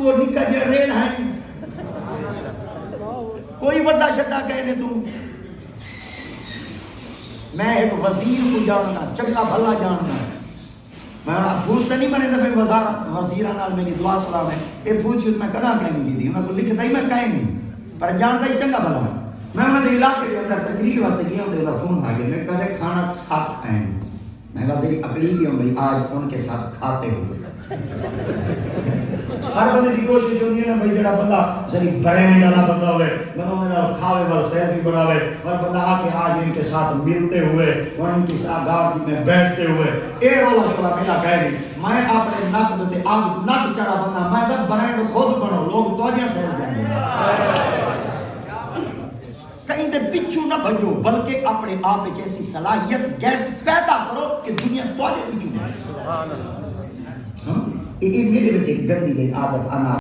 وہ نکا جا ریڑ ہے کوئی بڑا شڈا کہنے تو میں ایک وزیر کو جاننا چنگا بھلا جاننا میں پوچھتا نہیں بنے تو میں وزیرہ نال میری دعا سلام ہے یہ پوچھو میں کہنا کہیں دی انہوں کو لکھتا ہی میں کہیں نہیں پر جانتا ہی چنگا بھلا ہے میں انہوں نے علاقے کے اندر تقریر واسطے کیا ہوں تو فون آ گیا میں کہتے کھانا ساتھ کھائیں میں کہا تیری اکڑی بھی ہوں بھائی آج فون کے ساتھ کھاتے ہوئے ہر بندے کی کوشش ہوتی ہے نا بھائی جڑا بندہ ذری برینڈ والا بندہ ہوئے بندوں نے کھاوے والا سیلفی بناوے اور بندہ آ کے آج ان کے ساتھ ملتے ہوئے اور ان کی ساتھ گاڑی میں بیٹھتے ہوئے اے رولا شولا میرا کہہ رہی میں اپنے نک دیتے آگ نک چڑھا بندہ میں تو برینڈ خود بنو لوگ توجہ سے جائیں کہیں دے پچھو نہ بھجو بلکہ اپنے آپ ایسی صلاحیت غیرت پیدا کرو کہ دنیا توجہ پچھو جائے یہ میرے بچے گندی عادت انا